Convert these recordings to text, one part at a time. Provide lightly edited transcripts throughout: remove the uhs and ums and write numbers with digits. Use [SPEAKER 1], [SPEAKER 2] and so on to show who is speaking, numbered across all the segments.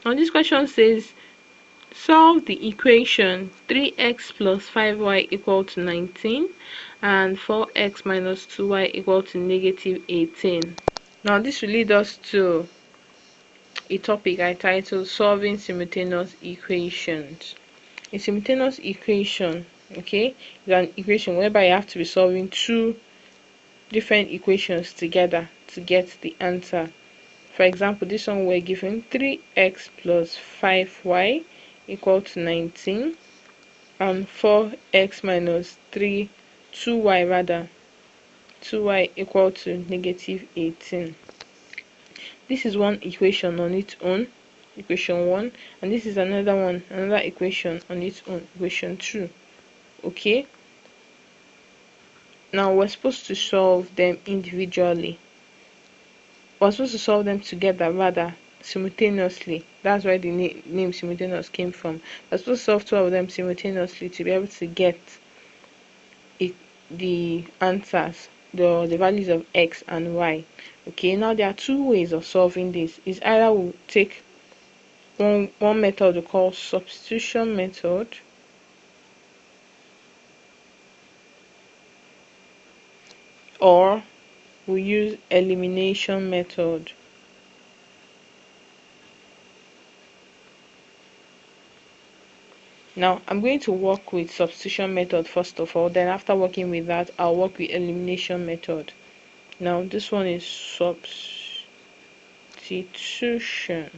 [SPEAKER 1] Now this question says solve the equation 3x plus 5y equal to 19 and 4x minus 2y equal to negative 18. Now this will lead us to a topic I titled solving simultaneous equations. A simultaneous equation, okay, is an equation whereby you have to be solving two different equations together to get the answer. For example, this one we're given 3x plus 5y equal to 19 and 4x minus 2y rather, 2y equal to negative 18. This is one equation on its own, equation 1, and this is another equation on its own, equation 2. Okay, now we're supposed to solve them individually. We're supposed to solve them together rather, simultaneously. That's where the name simultaneous came from. We're supposed to solve two of them simultaneously to be able to get the answers, the values of x and y. Okay, now there are two ways of solving this. Is either we'll take one method we call substitution method, or we use elimination method. Now I'm going to work with substitution method first of all, then after working with that I'll work with elimination method. Now this one is substitution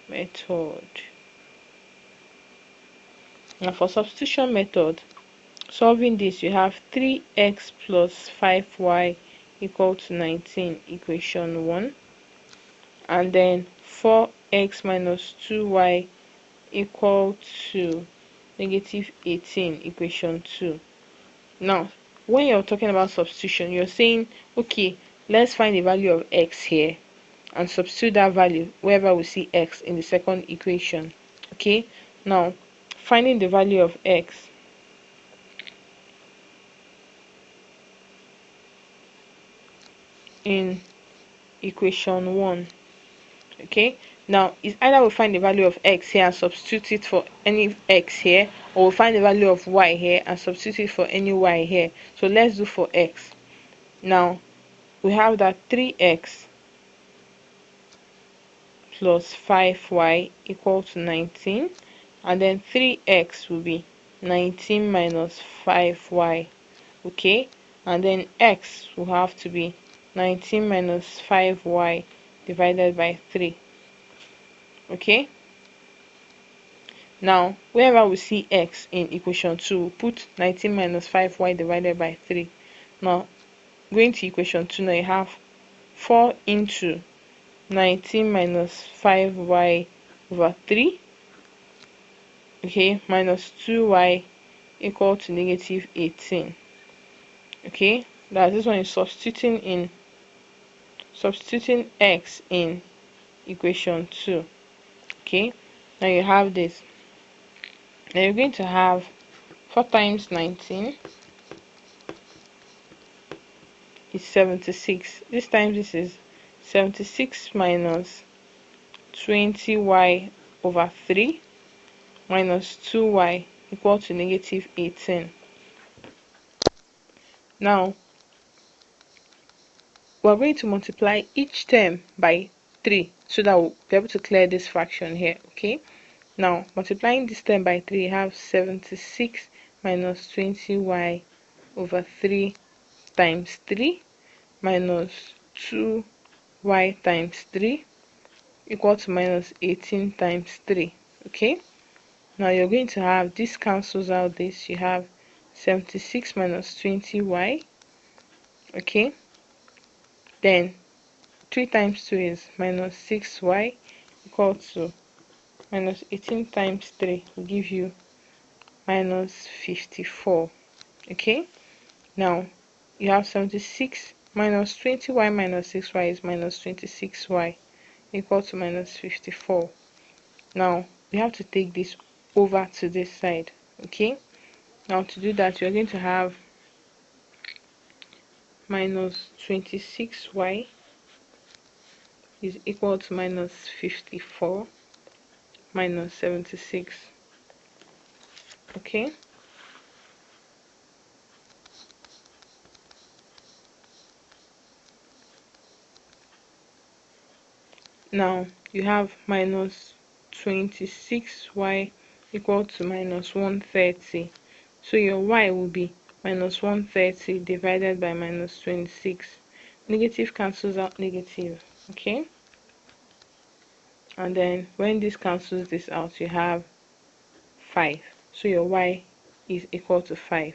[SPEAKER 1] method. Now for substitution method, solving this, you have 3x plus 5y equal to 19, equation 1, and then 4x minus 2y equal to negative 18, equation 2. Now when you're talking about substitution, you're saying, okay, let's find the value of x here and substitute that value wherever we see x in the second equation. Okay, now finding the value of x, in equation 1. Okay, now it's either we find the value of x here and substitute it for any x here, or we'll find the value of y here and substitute it for any y here. So let's do for x. Now we have that 3x plus 5y equal to 19, and then 3x will be 19 minus 5y. Okay, and then x will have to be 19 minus 5y divided by 3. Okay, now wherever we see x in equation 2, we'll put 19 minus 5y divided by 3. Now going to equation 2, now you have 4 into 19 minus 5y over 3, okay, minus 2y equal to negative 18. Okay, that this one is substituting x in equation 2. Okay, now you have this. Now you're going to have 4 times 19 is 76. This time this is 76 minus 20y over 3 minus 2y equal to negative 18. Now we're going to multiply each term by 3 so that we'll be able to clear this fraction here. Okay, now multiplying this term by 3, you have 76 minus 20y over 3 times 3 minus 2y times 3 equal to minus 18 times 3. Okay, now you're going to have this cancels out this. You have 76 minus 20y. Okay, then 3 times 2 is minus 6y equal to minus 18 times 3 will give you minus 54. Okay, now you have 76 minus 20y minus 6y is minus 26y equal to minus 54. Now we have to take this over to this side. Okay, now to do that, you're going to have minus 26y is equal to minus 54 minus 76. Okay, now you have minus 26y equal to minus 130. So your y will be minus 130 divided by minus 26. Negative cancels out negative. Okay, and then when this cancels this out, you have 5. So your y is equal to 5.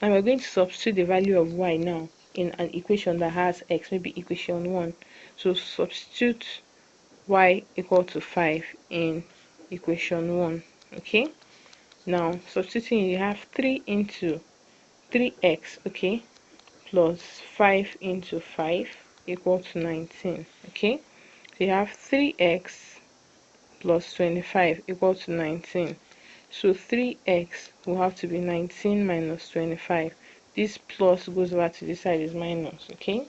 [SPEAKER 1] Now we're going to substitute the value of y now in an equation that has x, maybe equation 1. So substitute y equal to 5 in equation 1. Okay, now substituting, you have 3 into 3x, okay, plus 5 into 5 equal to 19. Okay, so you have 3x plus 25 equal to 19. So 3x will have to be 19 minus 25. This plus goes over to this side is minus. Okay,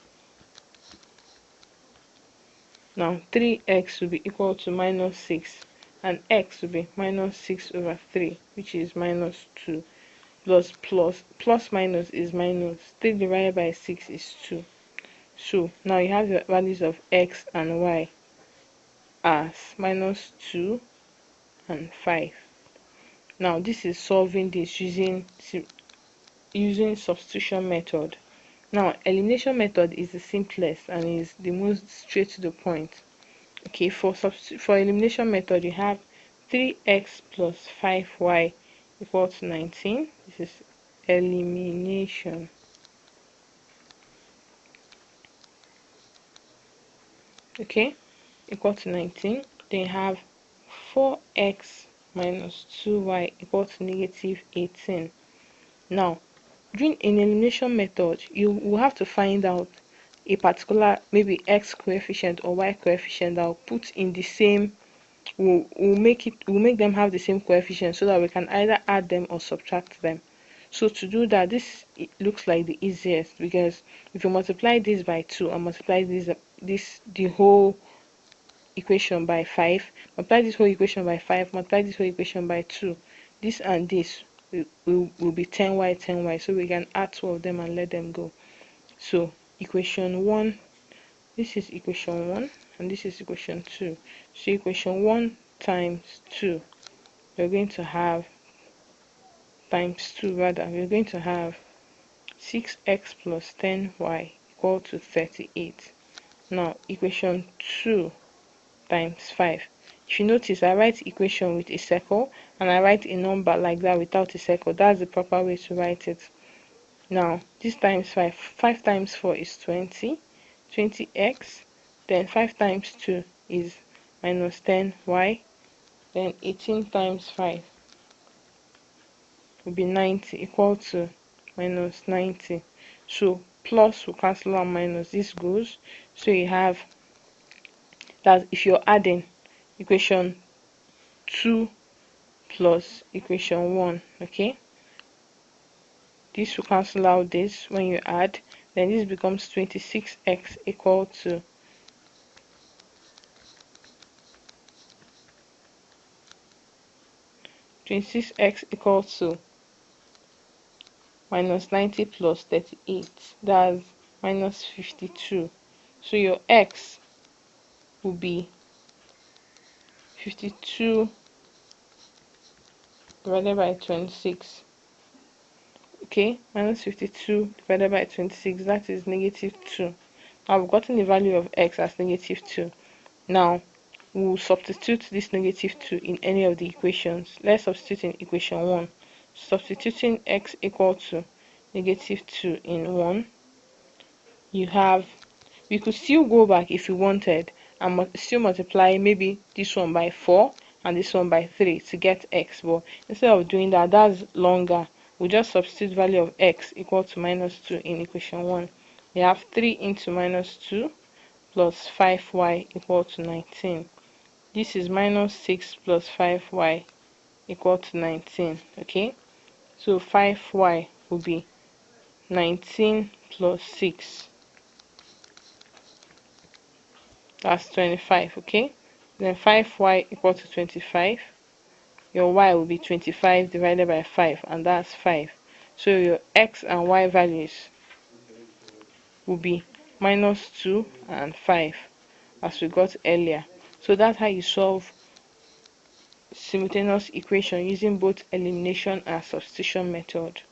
[SPEAKER 1] now 3x will be equal to minus 6, and x will be minus 6 over 3, which is minus 2, plus minus is minus. 3 divided by 6 is 2. So now you have the values of x and y as minus 2 and 5. Now this is solving this using substitution method. Now elimination method is the simplest and is the most straight to the point. Okay, for elimination method, you have 3x plus 5y equal to 19. This is elimination. Okay, equal to 19. Then you have 4x minus 2y equal to negative 18. Now, during an elimination method, you will have to find out a particular, maybe x coefficient or y coefficient that will put in the same, will make them have the same coefficient, so that we can either add them or subtract them. So to do that, this it looks like the easiest, because if you multiply this by 2 and multiply the whole equation by 5, multiply this whole equation by 5, multiply this whole equation by 2, this and this will be 10y 10y, so we can add 2 of them and let them go. So equation 1, this is equation 1 and this is equation 2. So equation 1 times 2, we're going to have times 2 rather, we're going to have 6x plus 10y equal to 38. Now equation 2 times 5. If you notice, I write equation with a circle and I write a number like that without a circle. That's the proper way to write it. Now this times 5. 5 times 4 is 20. 20x. Then 5 times 2 is minus 10y. Then 18 times 5 will be 90, equal to minus 90. So plus will cancel out minus. This goes. So you have that if you're adding equation 2 plus equation 1, okay, this will cancel out this when you add, then this becomes 26x equal to 26x equal to minus 90 plus 38, that's minus 52. So your x will be 52 divided by 26. Okay, minus 52 divided by 26, that is negative 2. I've gotten the value of x as negative 2. Now we'll substitute this negative 2 in any of the equations. Let's substitute in equation 1. Substituting x equal to negative 2 in 1, you have, we could still go back if you wanted and still multiply maybe this one by 4 and this one by 3 to get x, but instead of doing that, that's longer. We just substitute value of x equal to minus 2 in equation 1. You have 3 into minus 2 plus 5y equal to 19. This is minus 6 plus 5y equal to 19. Okay, so 5y will be 19 plus 6. That's 25. Okay, then 5y equal to 25. Your y will be 25 divided by 5, and that's 5. So your x and y values will be -2 and 5, as we got earlier. So that's how you solve simultaneous equation using both elimination and substitution method.